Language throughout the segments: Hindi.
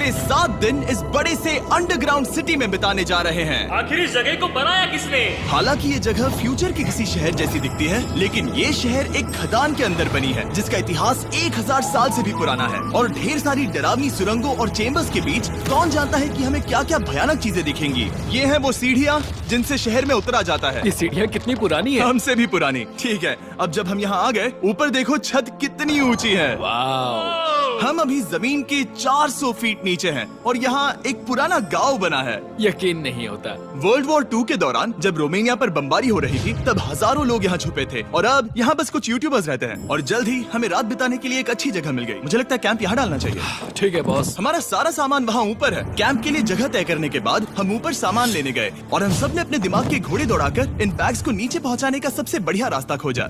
7 दिन इस बड़े से अंडरग्राउंड सिटी में बिताने जा रहे हैं। आखिर इस जगह को बनाया किसने? हालांकि ये जगह फ्यूचर के किसी शहर जैसी दिखती है, लेकिन ये शहर एक खदान के अंदर बनी है जिसका इतिहास 1000 साल से भी पुराना है और ढेर सारी डरावनी सुरंगों और चेम्बर्स के बीच कौन जानता है कि हमें क्या क्या भयानक चीजें दिखेंगी। ये है वो सीढ़ियाँ जिनसे शहर में उतरा जाता है। ये सीढ़ियाँ कितनी पुरानी है? हमसे भी पुरानी। ठीक है, अब जब हम यहाँ आ गए, ऊपर देखो छत कितनी ऊंची है। वाव! हम अभी जमीन के 400 फीट नीचे हैं और यहाँ एक पुराना गांव बना है। यकीन नहीं होता। वर्ल्ड वॉर 2 के दौरान जब रोमानिया पर बमबारी हो रही थी, तब हजारों लोग यहाँ छुपे थे और अब यहाँ बस कुछ यूट्यूबर्स रहते हैं। और जल्द ही हमें रात बिताने के लिए एक अच्छी जगह मिल गई। मुझे लगता है कैंप यहाँ डालना चाहिए। ठीक है बॉस। हमारा सारा सामान वहाँ ऊपर है। कैंप के लिए जगह तय करने के बाद हम ऊपर सामान लेने गए और हम सब ने अपने दिमाग के घोड़े दौड़ाकर इन बैग्स को नीचे पहुँचाने का सबसे बढ़िया रास्ता खोजा।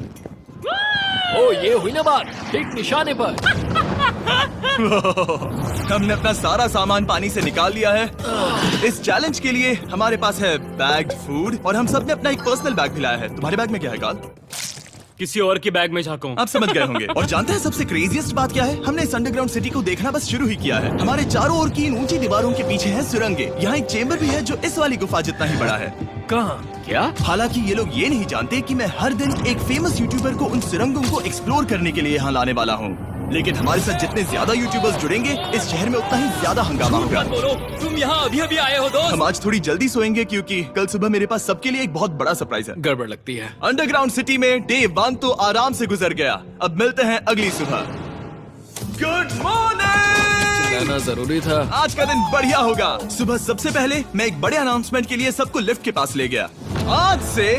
ओ, ये हुई ना बात, ठीक निशाने पर। हमने अपना सारा सामान पानी से निकाल लिया है। इस चैलेंज के लिए हमारे पास है बैग्ड फूड और हम सब ने अपना एक पर्सनल बैग भी लाया है। तुम्हारे बैग में क्या है कार्ल? किसी और के बैग में झाँकूं। आप समझ गए होंगे। और जानते हैं सबसे क्रेजीएस्ट बात क्या है? हमने इस अंडरग्राउंड सिटी को देखना बस शुरू ही किया है। हमारे चारों ओर की इन ऊंची दीवारों के पीछे है सुरंगें। यहाँ एक चेम्बर भी है जो इस वाली गुफा जितना ही बड़ा है। कहाँ? क्या? हालांकि ये लोग ये नहीं जानते कि मैं हर दिन एक फेमस यूट्यूबर को उन सुरंगों को एक्सप्लोर करने के लिए यहाँ लाने वाला हूँ। लेकिन हमारे साथ जितने ज्यादा यूट्यूबर्स जुड़ेंगे, इस शहर में उतना ही ज्यादा हंगामा होगा। तुम यहाँ अभी अभी आए हो दोस्त। हम आज थोड़ी जल्दी सोएंगे क्योंकि कल सुबह मेरे पास सबके लिए एक बहुत बड़ा सरप्राइज है। गड़बड़ लगती है। अंडरग्राउंड सिटी में डे 1 तो आराम से गुजर गया। अब मिलते हैं अगली सुबह। Good morning. जाना जरूरी था। आज का दिन बढ़िया होगा। सुबह सबसे पहले मैं एक बड़े अनाउंसमेंट के लिए सबको लिफ्ट के पास ले गया। आज से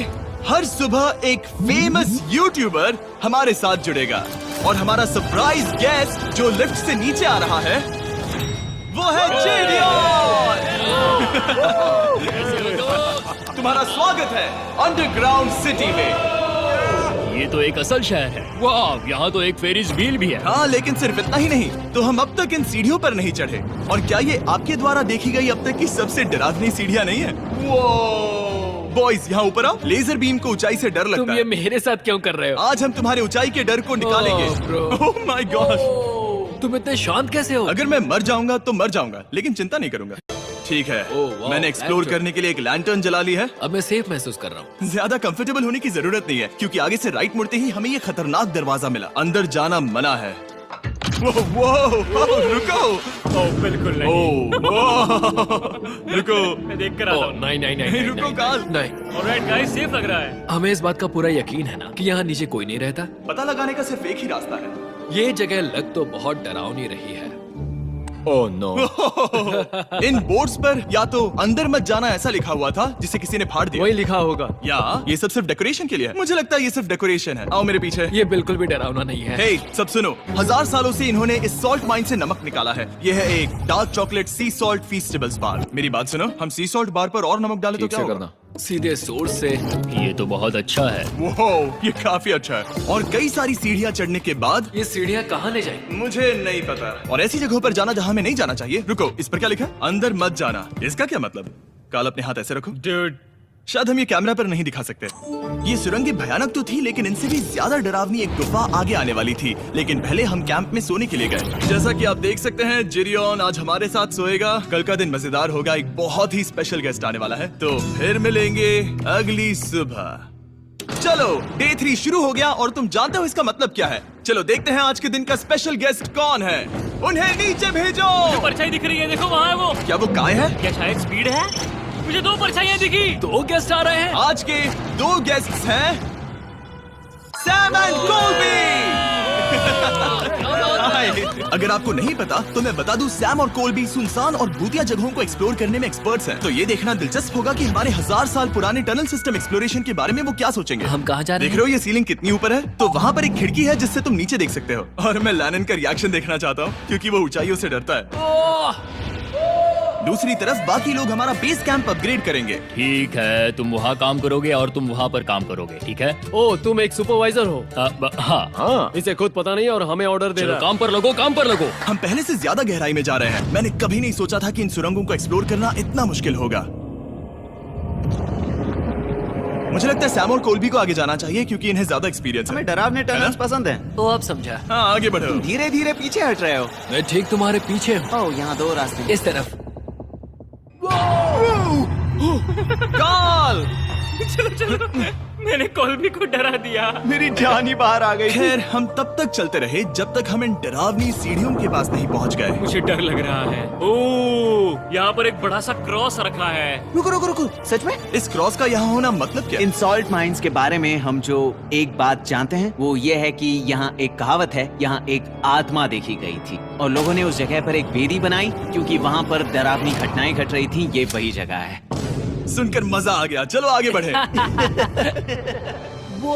हर सुबह एक फेमस यूट्यूबर हमारे साथ जुड़ेगा और हमारा सरप्राइज गेस्ट जो लिफ्ट से नीचे आ रहा है वो है जेडियन। तुम्हारा स्वागत है अंडरग्राउंड सिटी में। ये तो एक असल शहर है। वाह, यहाँ तो एक फेरिस व्हील भी है। हाँ, लेकिन सिर्फ इतना ही नहीं, तो हम अब तक इन सीढ़ियों पर नहीं चढ़े। और क्या ये आपके द्वारा देखी गई अब तक की सबसे डरावनी सीढ़ियाँ नहीं है? बॉयज, यहाँ ऊपर आओ। लेजर बीम को ऊंचाई से डर लगता तुम है। ये मेरे साथ क्यों कर रहे हो? आज हम तुम्हारे ऊंचाई के डर को निकालेंगे। ओह माय गॉड, तुम इतने शांत कैसे हो? अगर मैं मर जाऊंगा तो मर जाऊंगा, लेकिन चिंता नहीं करूंगा। ठीक है, वाह, मैंने एक्सप्लोर लैंटर्न। करने के लिए एक लैंटर्न जला ली है। अब मैं सेफ महसूस कर रहा हूँ। ज्यादा कंफर्टेबल होने की जरूरत नहीं है क्योंकि आगे से राइट मुड़ते ही हमें ये खतरनाक दरवाजा मिला। अंदर जाना मना है। रुको। बिल्कुल नहीं। रुको। मैं देख कर आता हूँ। नहीं, रुको कार्ल। नहीं। ऑलराइट गाइस, सेफ लग रहा है। हमें इस बात का पूरा यकीन है ना कि यहाँ नीचे कोई नहीं रहता। पता लगाने का सिर्फ एक ही रास्ता है। ये जगह लग तो बहुत डरावनी रही है। Oh no. इन बोर्ड्स पर या तो अंदर मत जाना ऐसा लिखा हुआ था जिसे किसी ने फाड़ दिया, वही लिखा होगा। या ये सब सिर्फ डेकोरेशन के लिए है। मुझे लगता है ये सिर्फ डेकोरेशन है। आओ मेरे पीछे। ये बिल्कुल भी डरावना नहीं है। हे, सब सुनो। 1000 सालों से इन्होंने इस सॉल्ट माइन से नमक निकाला है। ये है एक डार्क चॉकलेट सी सॉल्ट फीस्टेबल्स बार। मेरी बात सुनो, हम सी सॉल्ट बार पर और नमक डाले तो ठीक क्या से होगा? करना। सीधे सोर्स से। ये तो बहुत अच्छा है। वो ये काफी अच्छा है। और कई सारी सीढ़ियाँ चढ़ने के बाद ये सीढ़ियाँ कहाँ ले जाएंगी? मुझे नहीं पता। और ऐसी जगहों पर जाना जहाँ हमें नहीं जाना चाहिए। रुको, इस पर क्या लिखा है? अंदर मत जाना। इसका क्या मतलब? काल अपने हाथ ऐसे रखो। Dude, शायद हम ये कैमरा पर नहीं दिखा सकते। ये सुरंगें भयानक तो थी, लेकिन इनसे भी ज्यादा डरावनी एक गुफा आगे आने वाली थी। लेकिन पहले हम कैंप में सोने के लिए गए। जैसा कि आप देख सकते हैं, जिरियन आज हमारे साथ सोएगा। कल का दिन मजेदार होगा। एक बहुत ही स्पेशल गेस्ट आने वाला है। तो फिर मिलेंगे अगली सुबह। चलो, डे 3 शुरू हो गया और तुम जानते हो इसका मतलब क्या है? चलो देखते हैं आज के दिन का स्पेशल गेस्ट कौन है। उन्हें नीचे भेजो। परछाई दिख रही है, देखो वहाँ है वो। क्या वो काय है? क्या शायद स्पीड है? मुझे 2 परछाइयाँ दिखी। 2 गेस्ट आ रहे हैं। आज के 2 गेस्ट्स हैं सैम एंड कोल्बी। अगर आपको नहीं पता तो मैं बता दूं, सैम और कोल्बी सुनसान और भूतिया जगहों को एक्सप्लोर करने में एक्सपर्ट्स हैं। तो ये देखना दिलचस्प होगा कि हमारे 1000 साल पुराने टनल सिस्टम एक्सप्लोरेशन के बारे में वो क्या सोचेंगे। हम कहाँ जा रहे देख हैं? रहे हो ये सीलिंग कितनी ऊपर है? तो वहाँ पर एक खिड़की है जिससे तुम नीचे देख सकते हो। और मैं लैनन का रिएक्शन देखना चाहता हूँ क्योंकि वो ऊंचाइयों से डरता है। दूसरी तरफ बाकी लोग हमारा बेस कैंप अपग्रेड करेंगे। ठीक है, तुम वहाँ काम करोगे और तुम वहाँ पर काम करोगे, ठीक है? ओ, तुम एक सुपरवाइजर हो? हाँ। इसे खुद पता नहीं और हमें ऑर्डर दे चलो रहा। काम पर लगो, काम पर लगो। हम पहले से ज्यादा गहराई में जा रहे हैं। मैंने कभी नहीं सोचा था कि इन सुरंगों को एक्सप्लोर करना इतना मुश्किल होगा। मुझे लगता है सैम और कोल्बी को आगे जाना चाहिए क्योंकि इन्हें ज्यादा एक्सपीरियंस है। हमें डरावने टनल्स पसंद हैं। तो अब समझा। हाँ, आगे बढ़ो। धीरे धीरे पीछे हट रहे हो। मैं ठीक तुम्हारे पीछे हूँ। ओह, यहाँ 2 रास्ते हैं। इस तरफ। काल! मैंने कोल्बी को डरा दिया। मेरी जान ही बाहर आ गई। खैर, हम तब तक चलते रहे जब तक हम इन डरावनी सीढ़ियों के पास नहीं पहुंच गए। मुझे डर लग रहा है। ओह, यहाँ पर एक बड़ा सा क्रॉस रखा है। रुको रुको रुको, सच में? इस क्रॉस का यहाँ होना मतलब क्या? इन सॉल्ट माइंस के बारे में हम जो एक बात जानते हैं वो ये है कि यहाँ एक कहावत है, यहाँ एक आत्मा देखी गई थी और लोगों ने उस जगह पर एक वेदी बनाई क्योंकि वहाँ पर डरावनी घटनाएं घट रही थी। ये वही जगह है। सुनकर मजा आ गया। चलो आगे बढ़े। वो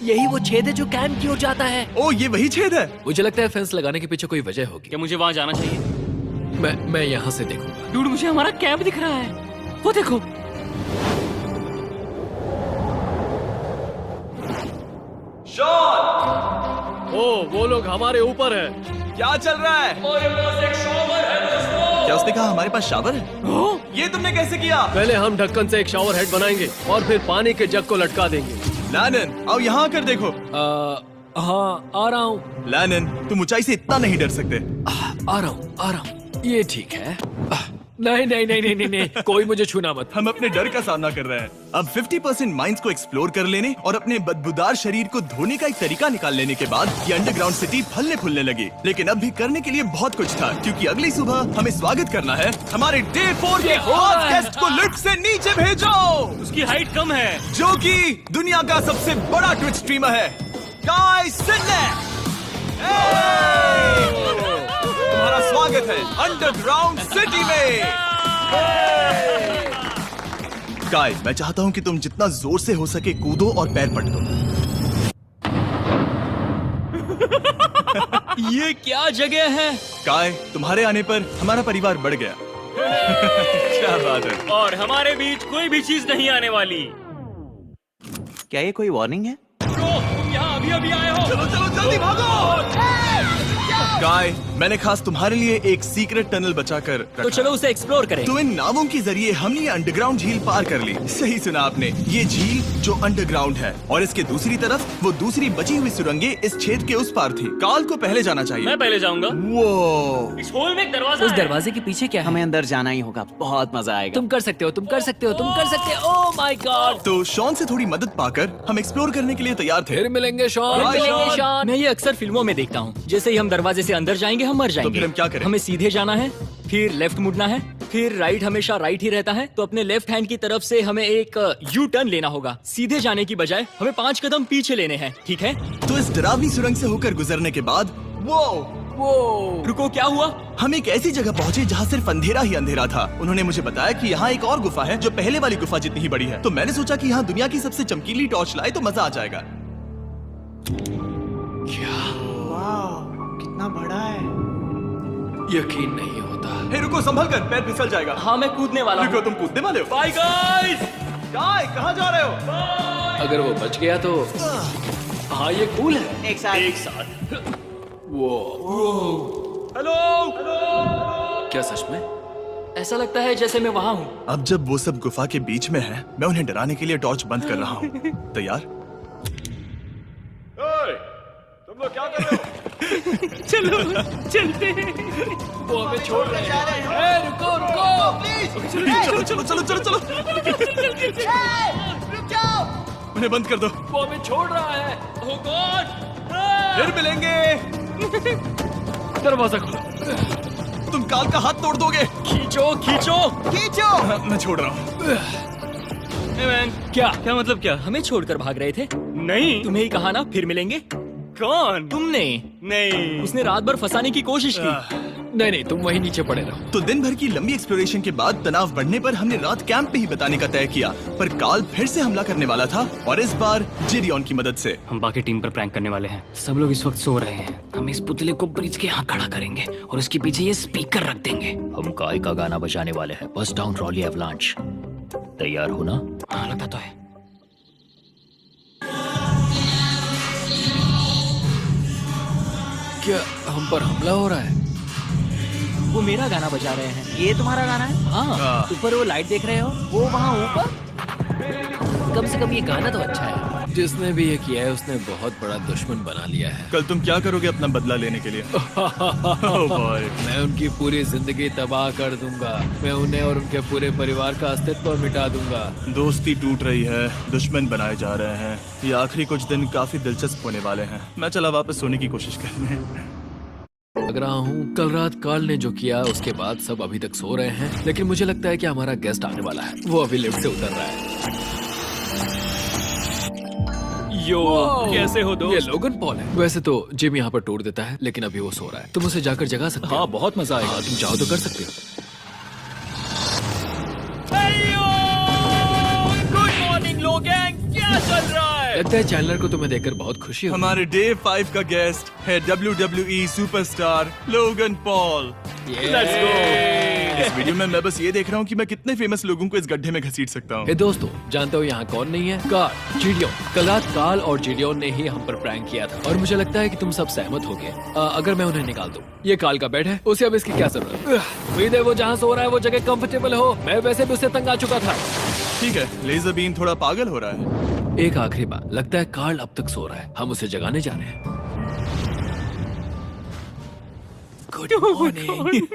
यही वो छेद है जो कैंप की ओर जाता है। ओ, ये वही छेद है। मुझे लगता है फेंस लगाने के पीछे कोई वजह होगी। क्या मुझे वहाँ जाना चाहिए? मैं यहाँ से देखूंगा। डूड, मुझे हमारा कैंप दिख रहा है। वो देखो। शॉन! ओ, वो लोग हमारे ऊपर है। क्या चल रहा है? क्या उसने कहा हमारे पास शावर है? ये तुमने कैसे किया? पहले हम ढक्कन से एक शावर हेड बनाएंगे और फिर पानी के जग को लटका देंगे। लैनन, आओ यहाँ आकर देखो। हाँ, आ रहा हूँ। लैनन, तुम ऊंचाई से इतना नहीं डर सकते। आ रहा हूँ। ये ठीक है। नहीं नहीं नहीं नहीं नहीं नहीं, कोई मुझे छूना मत। हम अपने डर का सामना कर रहे हैं। अब 50% माइंस को एक्सप्लोर कर लेने और अपने बदबूदार शरीर को धोने का एक तरीका निकाल लेने के बाद ये अंडरग्राउंड सिटी फलने फूलने लगी। लेकिन अब भी करने के लिए बहुत कुछ था क्योंकि अगली सुबह हमें स्वागत करना है हमारे डे 4 के हॉट गेस्ट को लिफ्ट से नीचे भेजो, उसकी हाइट कम है। जो कि दुनिया का सबसे बड़ा ट्विच स्ट्रीमर है, काई सिडनेक। तुम्हारा स्वागत है अंडरग्राउंड सिटी में। काई, मैं चाहता हूँ कि तुम जितना जोर से हो सके कूदो और पैर पटको। ये क्या जगह है? काय, तुम्हारे आने पर हमारा परिवार बढ़ गया। क्या बात है। और हमारे बीच कोई भी चीज नहीं आने वाली। क्या ये कोई वार्निंग है? तुम यहाँ अभी अभी आए हो। चलो चलो जल्दी भागो। काय, मैंने खास तुम्हारे लिए एक सीक्रेट टनल बचाकर रखा। तो चलो उसे एक्सप्लोर करें। तो इन नावों के जरिए हमने ये अंडरग्राउंड झील पार कर ली। सही सुना आपने, ये झील जो अंडरग्राउंड है और इसके दूसरी तरफ वो दूसरी बची हुई सुरंगें इस छेद के उस पार थी। काल को पहले जाना चाहिए। मैं पहले जाऊंगा। वो इस होल में एक दरवाजा उस है। दरवाजे के पीछे क्या है? हमें अंदर जाना ही होगा, बहुत मजा आएगा। तुम कर सकते हो, तुम कर सकते हो, तुम कर सकते हो। Oh my God. तो शॉन से थोड़ी मदद पाकर हम एक्सप्लोर करने के लिए तैयार थे। फिर मिलेंगे शॉन। बाय, मिलेंगे शॉन। मैं ये अक्सर फिल्मों में देखता हूँ। जैसे ही हम दरवाजे से अंदर जाएंगे हम मर जाएंगे। फिर हम क्या करें? हमें सीधे जाना है, फिर लेफ्ट मुड़ना है, फिर राइट हमेशा राइट ही रहता है। तो अपने लेफ्ट हैंड की तरफ से हमें एक यू टर्न लेना होगा। सीधे जाने की बजाय हमें 5 कदम पीछे लेने हैं, ठीक है? तो इस डरावनी सुरंग से होकर गुजरने के बाद वो रुको, क्या हुआ? हम एक ऐसी जगह पहुंचे जहाँ सिर्फ अंधेरा ही अंधेरा था। उन्होंने मुझे बताया कि यहाँ एक और गुफा है जो पहले वाली गुफा जितनी ही बड़ी है। तो मैंने सोचा कि यहाँ दुनिया की सबसे चमकीली टॉर्च लाए तो मजा आ जाएगा। कितना बड़ा है। यकीन नहीं होता। हे रुको, संभल कर, पैर फिसल जाएगा। हाँ, मैं कूदने वाला रुको, हूँ। तुम कूदने वाले हो? Bye guys. काय, कहाँ जा रहे हो? अगर वो बच गया तो हाँ, ये कूल है। एक साथ। एक साथ। हेलो। क्या सच में? ऐसा लगता है जैसे मैं वहाँ हूँ। अब जब वो सब गुफा के बीच में है, मैं उन्हें डराने के लिए टॉर्च बंद कर रहा हूँ। तैयार? तुम लोग क्या कर रहे हो? चलो चलते हैं। वो हमें छोड़ रहे हैं। रुको रुको। चलो चलो चलो चलो चलो। उन्हें बंद कर दो। वो हमें छोड़ रहा है। Oh God! फिर मिलेंगे। दरवाजा खोलो। तुम काल का हाथ तोड़ दोगे। खींचो खींचो। हाँ, मैं छोड़ रहा हूँ। Hey man, क्या मतलब क्या? हमें छोड़कर भाग रहे थे? नहीं, तुम्हें ही कहा ना फिर मिलेंगे। कौन? तुमने? नहीं, उसने रात भर फंसाने की कोशिश की। नहीं नहीं, तुम वहीं नीचे पड़े रहो। तो दिन भर की लंबी एक्सप्लोरेशन के बाद तनाव बढ़ने पर हमने रात कैंप पे ही बताने का तय किया। पर काल फिर से हमला करने वाला था और इस बार जिरियन की मदद से। हम बाकी टीम पर प्रैंक करने वाले हैं। सब लोग इस वक्त सो रहे हैं। हम इस पुतले को ब्रिज के यहाँ खड़ा करेंगे और उसके पीछे ये स्पीकर रख देंगे। हम काय का गाना बजाने वाले हैं, बस डाउन रॉली एवलांच। तैयार हो ना? हाँ, लगता तो है। क्या हम पर हमला हो रहा है? वो मेरा गाना बजा रहे हैं। ये तुम्हारा गाना है? हाँ, ऊपर वो लाइट देख रहे हो? वो वहाँ ऊपर। कम से कम ये गाना तो अच्छा है। जिसने भी ये किया है उसने बहुत बड़ा दुश्मन बना लिया है। कल तुम क्या करोगे अपना बदला लेने के लिए? Oh boy. मैं उनकी पूरी जिंदगी तबाह कर दूंगा। मैं उन्हें और उनके पूरे परिवार का अस्तित्व मिटा दूंगा। दोस्ती टूट रही है, दुश्मन बनाए जा रहे हैं। ये आखिरी कुछ दिन काफी दिलचस्प होने वाले हैं। मैं चला वापस सोने की कोशिश करने। लग रहा हूँ कल रात कार्ल ने जो किया उसके बाद सब अभी तक सो रहे हैं, लेकिन मुझे लगता है कि हमारा गेस्ट आने वाला है। वो अभी लिफ्ट से उतर रहा है। यो, कैसे हो ये दोस्त? लोगन पॉल है। वैसे तो जिम यहाँ पर टूर देता है, लेकिन अभी वो सो रहा है। तुम उसे जाकर जगा सकते हो। हाँ, बहुत मजा आएगा। हाँ, तुम चाहो तो कर सकते हो। गुड मॉर्निंग लोगैंग, क्या चल रहा है? लगता है चैनलर को तुम्हें देखकर बहुत खुशी हो। हमारे डे 5 का गेस्ट है WWE superstar Logan Paul. Let's go। इस वीडियो में मैं बस ये देख रहा हूँ कि मैं कितने फेमस लोगों को इस गड्ढे में घसीट सकता हूँ। हे दोस्तों, जानते हो यहाँ कौन नहीं है? कार्ल, जिडियोन। कल रात कार्ल और जिडियोन ने ही हम पर प्रैंक किया था और मुझे लगता है कि तुम सब सहमत हो गए। अगर मैं उन्हें निकाल दूं। ये कार्ल का बेड है, उसे अब इसकी क्या जरूरत है? उम्मीद है वो जहाँ सो रहा है वो जगह कंफर्टेबल हो। मैं वैसे भी उससे तंग आ चुका था। ठीक है, लेजर बीन थोड़ा पागल हो रहा है। एक आखिरी बात, लगता है कार्ल अब तक सो रहा है। हम उसे जगाने जा रहे हैं। Good morning.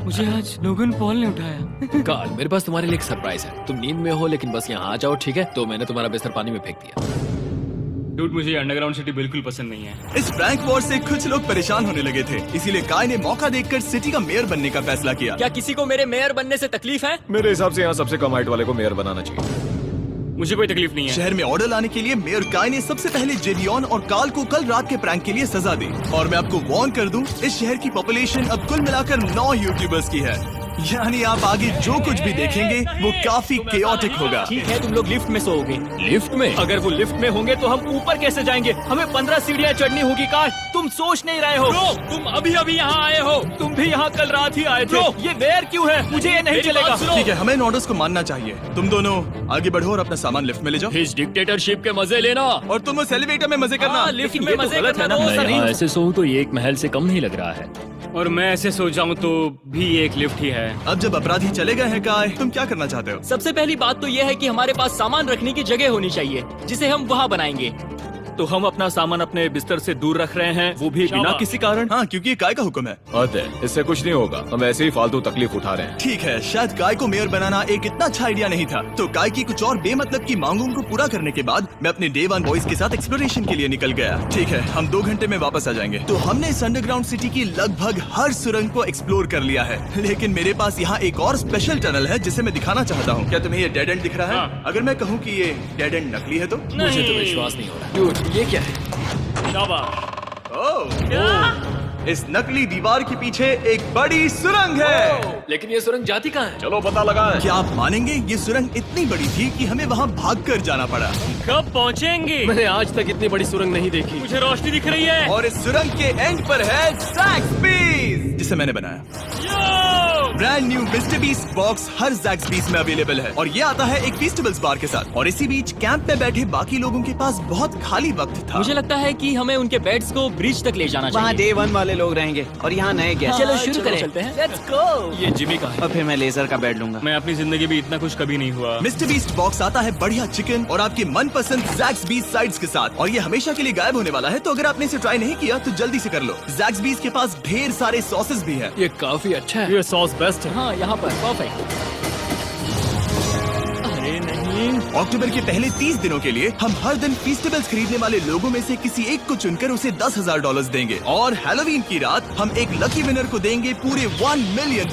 मुझे आज लोगन पॉल ने उठाया। कार्ल, मेरे पास तुम्हारे लिए एक सरप्राइज है। तुम नींद में हो लेकिन बस यहाँ आ जाओ, ठीक है? तो मैंने तुम्हारा बिस्तर पानी में फेंक दिया। डूड, मुझे अंडरग्राउंड सिटी बिल्कुल पसंद नहीं है। इस प्रैंक वॉर से कुछ लोग परेशान होने लगे थे, इसीलिए काय ने मौका देखकर सिटी का मेयर बनने का फैसला किया। क्या किसी को मेरे मेयर बनने से तकलीफ है? मेरे हिसाब से यहाँ सबसे कम हाइट वाले को मेयर बनाना चाहिए। मुझे कोई तकलीफ नहीं है। शहर में ऑर्डर लाने के लिए मेयर काय ने सबसे पहले जिडियोन और कार्ल को कल रात के प्रैंक के लिए सजा दी। और मैं आपको वार्न कर दूं, इस शहर की पॉपुलेशन अब कुल मिलाकर 9 यूट्यूबर्स की है। यानी आप आगे जो कुछ भी देखेंगे वो काफी केओटिक होगा। ठीक है, तुम लोग लिफ्ट में सोओगे। लिफ्ट में? अगर वो लिफ्ट में होंगे तो हम ऊपर कैसे जाएंगे? हमें 15 सीढ़ियाँ चढ़नी होगी। कार्ल, तुम सोच नहीं रहे हो। तुम अभी अभी यहाँ आए हो। तुम भी यहाँ कल रात ही आए थे। ये देर क्यों है? मुझे ये नहीं चलेगा। ठीक है, हमें इन ऑर्डर्स को मानना चाहिए। तुम दोनों आगे बढ़ो और अपना सामान लिफ्ट में ले जाओ। इस डिक्टेटरशिप के मजे लेना। और तुम उस एलिवेटर में मजे करना। लिफ्ट में मजे करना तो मैं यहाँ ऐसे सोऊं तो ये एक महल से कम नहीं लग रहा है। और मैं ऐसे सो जाऊं तो भी एक लिफ्ट ही है। अब जब अपराधी चले गए हैं काय, तुम क्या करना चाहते हो? सबसे पहली बात तो यह है कि हमारे पास सामान रखने की जगह होनी चाहिए जिसे हम वहाँ बनाएंगे। तो हम अपना सामान अपने बिस्तर से दूर रख रहे हैं, वो भी बिना किसी कारण। हाँ, क्योंकि ये काय का हुक्म है। अतः इससे कुछ नहीं होगा, हम ऐसे ही फालतू तकलीफ उठा रहे हैं। ठीक है, शायद काय को मेयर बनाना एक इतना अच्छा आइडिया नहीं था। तो काय की कुछ और बेमतलब की मांगों को पूरा करने के बाद मैं अपने डे 1 बॉयज के साथ एक्सप्लोरेशन के लिए निकल गया। ठीक है, हम 2 घंटे में वापस आ जाएंगे। तो हमने इस अंडरग्राउंड सिटी की लगभग हर सुरंग को एक्सप्लोर कर लिया है, लेकिन मेरे पास यहाँ एक और स्पेशल टनल है जिसे मैं दिखाना चाहता हूँ। क्या तुम्हें ये डेड एंड दिख रहा है? हाँ। अगर मैं कहूँ कि ये डेड एंड नकली है तो? मुझे तो विश्वास नहीं हो रहा। डूड, ये क्या है? ओह, इस नकली दीवार के पीछे एक बड़ी सुरंग है। लेकिन ये सुरंग जाती कहाँ है? चलो पता लगाएं। क्या आप मानेंगे, ये सुरंग इतनी बड़ी थी कि हमें वहाँ भागकर जाना पड़ा। कब पहुँचेंगे? मैंने आज तक इतनी बड़ी सुरंग नहीं देखी। मुझे रोशनी दिख रही है। और इस सुरंग के एंड पर है ज़ैक्सबीस, जिसे मैंने बनाया। Brand new Mr Beast box हर ज़ैक्सबीस में अवेलेबल है और ये आता है एक फेस्टिवल्स बार के साथ। और इसी बीच कैंप में बैठे बाकी लोगों के पास बहुत खाली वक्त था। मुझे लगता है कि हमें उनके बेड्स को ब्रिज तक ले जाना वहाँ चाहिए। डे 1 वाले लोग रहेंगे और यहाँ नए गेस्ट। चलो शुरू करें। चलते हैं। Let's go। ये जिमी का है। और फिर मैं लेजर का बेड लूंगा। मैं अपनी जिंदगी में इतना कुछ कभी नहीं हुआ। मिस्टर बीस्ट बॉक्स आता है बढ़िया चिकन और आपके मनपसंद ज़ैक्सबीस साइड्स के साथ, और ये हमेशा के लिए गायब होने वाला है। तो अगर आपने इसे ट्राई नहीं किया तो जल्दी से कर लो। ज़ैक्सबीस के पास ढेर सारे सॉसेस भी है। ये काफी अच्छा है। ये सॉस बेस्ट है। हाँ, यहाँ पर परफेक्ट। अरे नहीं। अक्टूबर के पहले 30 दिनों के लिए हम हर दिन फेस्टिवल्स खरीदने वाले लोगों में से किसी एक को चुनकर उसे $10,000 देंगे। और हैलोवीन की रात हम एक लकी विनर को देंगे पूरे $1 मिलियन।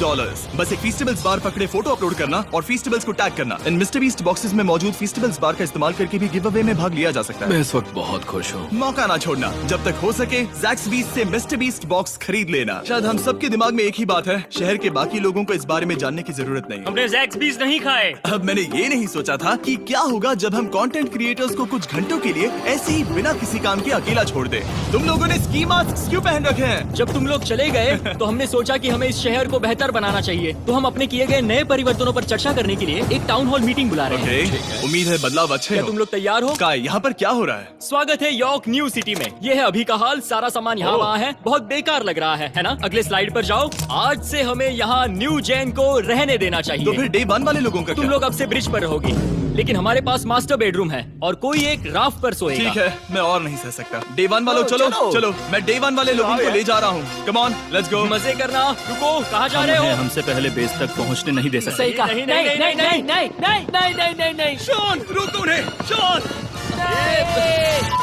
बस एक फेस्टिवल्स बार पकड़े फोटो अपलोड करना और फेस्टिवल्स को टैग करना। इन मिस्टर बीस्ट बॉक्सेस में मौजूद फेस्टिवल्स बार का इस्तेमाल करके भी गिव अवे में भाग लिया जा सकता है। मैं इस वक्त बहुत खुश हूँ। मौका ना छोड़ना, जब तक हो सके ज़ैक्सबीस से मिस्टर बीस्ट बॉक्स खरीद लेना। शायद हम सबके दिमाग में एक ही बात है, शहर के बाकी लोगों को इस बारे में जानने की जरूरत नहीं। हमने ज़ैक्सबीस नहीं खाए। अब मैंने ये नहीं सोचा था कि क्या होगा जब हम कंटेंट क्रिएटर्स को कुछ घंटों के लिए ऐसे ही बिना किसी काम के अकेला छोड़ दे। तुम लोगों ने स्की मास्क क्यों पहन रखे हैं? जब तुम लोग चले गए तो हमने सोचा कि हमें इस शहर को बेहतर बनाना चाहिए। तो हम अपने किए गए नए परिवर्तनों पर चर्चा करने के लिए एक टाउन हॉल मीटिंग बुला रहे हैं। उम्मीद है बदलाव अच्छे क्या हो। तुम लोग तैयार हो? काय, यहाँ पर क्या हो रहा है? स्वागत है यॉर्क न्यू सिटी में। ये है अभी का हाल। सारा सामान यहाँ वहाँ है। बहुत बेकार लग रहा है ना? अगले स्लाइड पर जाओ। आज से हमें यहाँ न्यू जेन को रहने देना तो चाहिए। फिर डे 1 वाले लोगों का तुम क्या? लोग अब से ब्रिज पर रहोगी। लेकिन हमारे पास मास्टर बेडरूम है और कोई एक राफ्ट पर सोएगा। ठीक है, मैं और नहीं सह सकता। डे 1 वालों चलो चलो, मैं डे 1 वाले लोगों को ले जा रहा हूँ। Come on, let's go. मजे करना। रुको, कहाँ जा रहे हो? हमसे पहले बेस तक पहुंचने नहीं दे सकते। सही कहा। नहीं, नहीं नहीं, नहीं नहीं, नहीं नहीं नहीं नहीं नहीं नहीं। शॉन, रोको उन्हें। शॉन,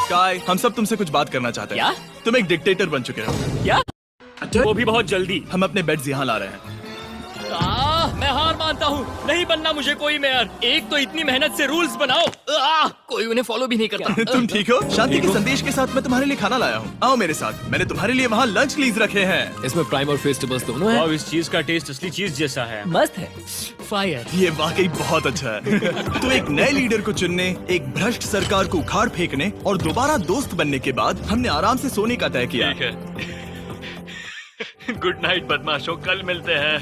काय, हम सब तुमसे कुछ बात करना चाहते हैं। क्या? तुम एक डिक्टेटर बन चुके हो। क्या? वो भी बहुत जल्दी। हम अपने बेड्स यहाँ ला रहे हैं। मैं हार मानता हूँ, नहीं बनना मुझे कोई मेयर। एक तो इतनी मेहनत से रूल्स बनाओ, कोई उन्हें फॉलो भी नहीं करता। तुम ठीक हो? शांति के संदेश के साथ मैं तुम्हारे लिए खाना लाया हूँ। आओ मेरे साथ, मैंने तुम्हारे लिए वहाँ लंच लीज रखे हैं। इसमें प्राइम और फेस्टिवल्स दोनों हैं। अब इस चीज का टेस्ट असली चीज जैसा है। मस्त है। फायर। ये वाकई बहुत अच्छा है। तो एक नए लीडर को चुनने, एक भ्रष्ट सरकार को उखाड़ फेंकने और दोबारा दोस्त बनने के बाद हमने आराम से सोने का तय किया। ठीक है। गुड नाइट बदमाशों, कल मिलते हैं।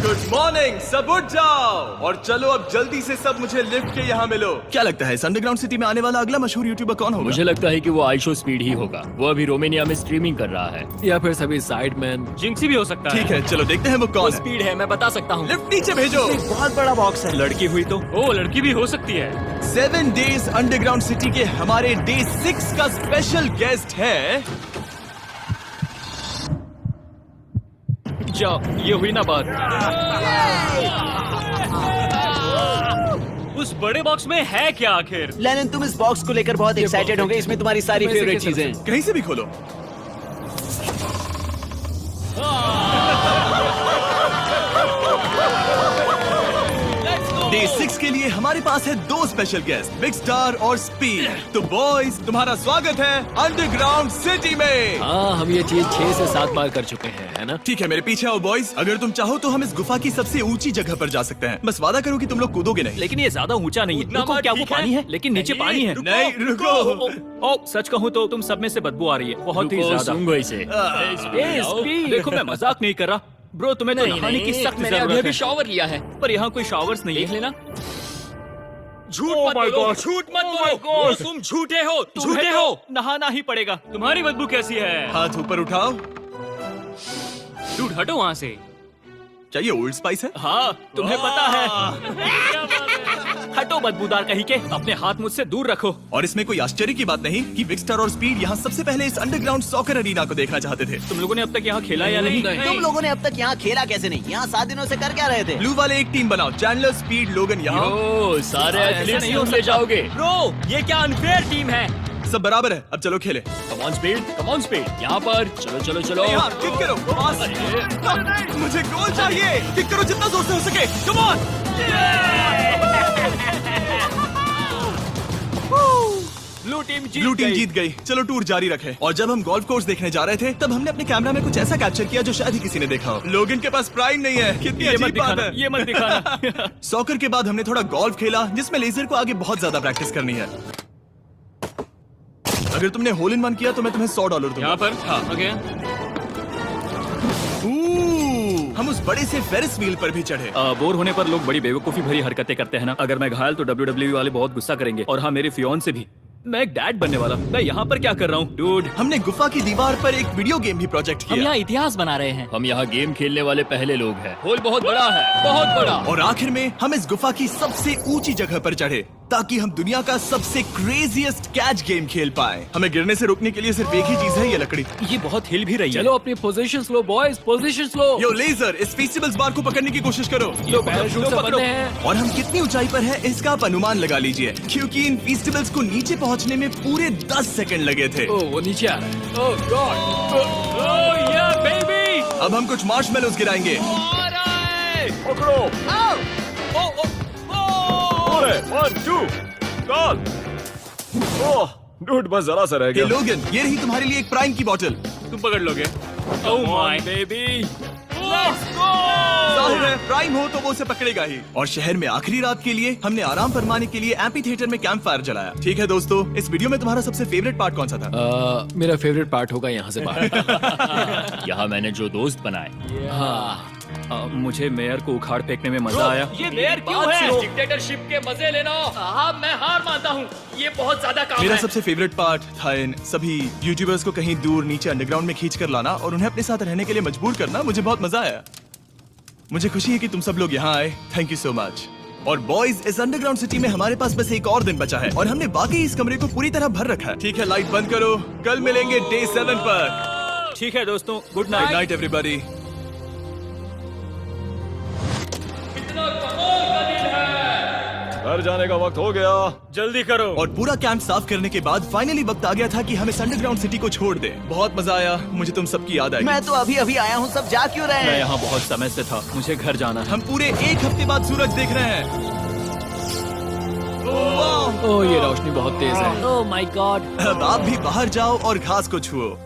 गुड मॉर्निंग, सब उठ जाओ और चलो अब जल्दी से सब मुझे लिफ्ट के यहाँ मिलो। क्या लगता है इस अंडरग्राउंड सिटी में आने वाला अगला मशहूर यूट्यूबर कौन होगा? मुझे लगता है कि वो आइशो स्पीड ही होगा। वो अभी रोमेनिया में स्ट्रीमिंग कर रहा है। या फिर सभी साइडमैन। जिंक्सी भी हो सकता है। ठीक है, चलो देखते हैं वो वो कौन है। स्पीड है, मैं बता सकता हूँ। लिफ्ट नीचे भेजो। बहुत बड़ा बॉक्स है। लड़की हुई तो ओ लड़की भी हो सकती है। 7 डेज अंडरग्राउंड सिटी के हमारे डे 6 का स्पेशल गेस्ट है। जाओ, ये हुई ना बात। उस बड़े बॉक्स में है क्या आखिर? लेनिन, तुम इस बॉक्स को लेकर बहुत एक्साइटेड होंगे। इसमें तुम्हारी सारी इसमें से फेवरेट किस चीजें तरफ हैं। कहीं से भी खोलो। डे 6 के लिए हमारे पास है 2 स्पेशल गेस्ट, बिग स्टार और स्पीड। तो बॉयज, तुम्हारा स्वागत है अंडरग्राउंड सिटी में। हाँ, हम ये चीज 6 से 7 बार कर चुके हैं, है ना? ठीक है, मेरे पीछे आओ बॉयज। अगर तुम चाहो तो हम इस गुफा की सबसे ऊंची जगह पर जा सकते हैं। बस वादा करो कि तुम लोग कूदोगे नहीं। लेकिन ये ज्यादा ऊंचा नहीं है। उतना रुको, मत, क्या वो ठीक है? पानी है? लेकिन नीचे पानी है। नहीं, रुको। ओ, सच कहूँ तो तुम सब में से बदबू आ रही है, बहुत ही रुको, ज्यादा। सूंघो इसे। देखो, मैं मजाक नहीं कर रहा ब्रो, तुम्हें तो नहाने की सख्त मैंने अभी जरूरत अभी है। शॉवर लिया है। पर यहाँ कोई शावर्स नहीं देख है। लेना। झूठ Oh मत my बोलो, God. झूठ मत Oh बोलो। my God. तुम झूठे हो, तुम्हें झूठे तो हो। नहाना ही पड़ेगा। तुम्हारी बदबू कैसी है? हाथ ऊपर उठाओ। डूड, हटो वहाँ से। क्या ये ओल्ड स्पाइस है? हाँ, तुम्हें पता है। हटो बदबूदार कहीं के, अपने हाथ मुझसे दूर रखो। और इसमें कोई आश्चर्य की बात नहीं कि बिग स्टार और स्पीड यहाँ सबसे पहले इस अंडरग्राउंड सॉकर अरीना को देखना चाहते थे। तुम लोगों ने अब तक यहाँ खेला या नहीं? तुम लोगों ने अब तक यहाँ खेला कैसे नहीं? यहाँ 7 दिनों से कर क्या रहे थे? ब्लू वाले एक टीम बनाओ, चैंडलर, स्पीड, लोगन यहाँ। ओ, सारे ऐसा एथलीट्स नहीं हो तुम ले जाओगे। ब्रो, ये क्या अनफेयर टीम है। सब बराबर है, अब चलो खेले। Come on speed, come on speed. यहाँ पर चलो चलो चलो। यहाँ किक करो, पास। मुझे गोल चाहिए। किक करो जितना जोर से हो सके। Come on. ब्लू टीम जीत गई। चलो टूर जारी रखें। और जब हम गोल्फ कोर्स देखने जा रहे थे तब हमने अपने कैमरा में कुछ ऐसा कैप्चर किया जो शायद ही किसी ने देखा हो। लोगन के पास प्राइम नहीं है। कितनी ये मत अजीब बात दिखाना, है। ये मत दिखाना। सॉकर के बाद हमने थोड़ा गोल्फ खेला जिसमें लेजर को आगे बहुत ज्यादा प्रैक्टिस करनी है। अगर तुमने होल इन वन किया तो मैं तुम्हें $100 दूंगा। यहाँ पर हाँ। ओके। हम उस बड़े से फेरिस व्हील पर भी चढ़े। बोर होने पर लोग बड़ी बेवकूफी भरी हरकतें करते हैं ना। अगर मैं घायल तो WWE वाले बहुत गुस्सा करेंगे। और हाँ, मेरे फियोन्से भी। मैं एक डैड बनने वाला। मैं यहाँ पर क्या कर रहा हूँ डूड? हमने गुफा की दीवार पर एक वीडियो गेम भी प्रोजेक्ट हम किया। यहाँ इतिहास बना रहे हैं। हम यहाँ गेम खेलने वाले पहले लोग हैं। होल बहुत बड़ा है, बहुत बड़ा। और आखिर में हम इस गुफा की सबसे ऊंची जगह पर चढ़े ताकि हम दुनिया का सबसे क्रेजीएस्ट कैच गेम खेल पाए। हमें गिरने से रोकने के लिए सिर्फ एक ही चीज है, ये लकड़ी। ये बहुत हिल भी रही है। चलो अपनी पोजीशंस लो बॉयज, पोजीशंस लो। यो लेजर, इस फेस्टिवल्स बार को पकड़ने की कोशिश करो। लो पैराशूट से बंधे हैं। और हम कितनी ऊंचाई पर हैं इसका आप अनुमान लगा लीजिए, क्योंकि इन फेस्टिवल्स को नीचे पहुंचने में पूरे 10 सेकंड लगे थे। ओ, वो नीचे आ रहा है। ओह गॉड। ओह या बेबी। अब हम कुछ मार्शमेलोस गिराएंगे। पकड़ो। अरे 1 2 कॉल। ओह डूड, बस जरा सा रह हे गया। लोगन, ये रही तुम्हारे लिए एक प्राइम की बोतल। तुम पकड़ लोगे? Oh my baby. जाहिर है प्राइम हो तो वो उसे पकड़ेगा ही। और शहर में आखिरी रात के लिए हमने आराम फरमाने के लिए एम्पी थिएटर में कैंप फायर जलाया। ठीक है दोस्तों, इस वीडियो में तुम्हारा सबसे फेवरेट पार्ट कौन सा था? मेरा फेवरेट पार्ट होगा यहाँ से बाहर। यहाँ मैंने जो दोस्त बनाए। हाँ, मुझे मेयर को उखाड़ फेंकने में मजा आया। ये मेयर क्यों है? डिक्टेटरशिप के मजे लेना। हाँ, मैं हार मानता हूँ। ये बहुत ज्यादा काम मेरा है। सबसे फेवरेट पार्ट था इन सभी यूट्यूबर्स को कहीं दूर नीचे अंडरग्राउंड में खींच कर लाना और उन्हें अपने साथ रहने के लिए मजबूर करना। मुझे बहुत मजा आया। मुझे खुशी है कि तुम सब लोग यहाँ आए। Thank you so much. और बॉयज, इस अंडरग्राउंड सिटी में हमारे पास बस एक और दिन बचा है और हमने वाकई इस कमरे को पूरी तरह भर रखा है। ठीक है, लाइट बंद करो। कल मिलेंगे डे 7 पर। ठीक है दोस्तों, good good night. Night everybody. घर जाने का वक्त हो गया। जल्दी करो। और पूरा कैंप साफ करने के बाद फाइनली वक्त आ गया था कि हम इस अंडरग्राउंड सिटी को छोड़ दें। बहुत मजा आया, मुझे तुम सबकी याद आई। मैं तो अभी अभी आया हूँ, सब जा क्यों रहे मैं हैं? यहाँ बहुत समय से था, मुझे घर जाना है। हम पूरे एक हफ्ते बाद सूरज देख रहे हैं। ओह, ये रोशनी बहुत तेज है। Oh my God. अब आप भी बाहर जाओ और घास को छुओ।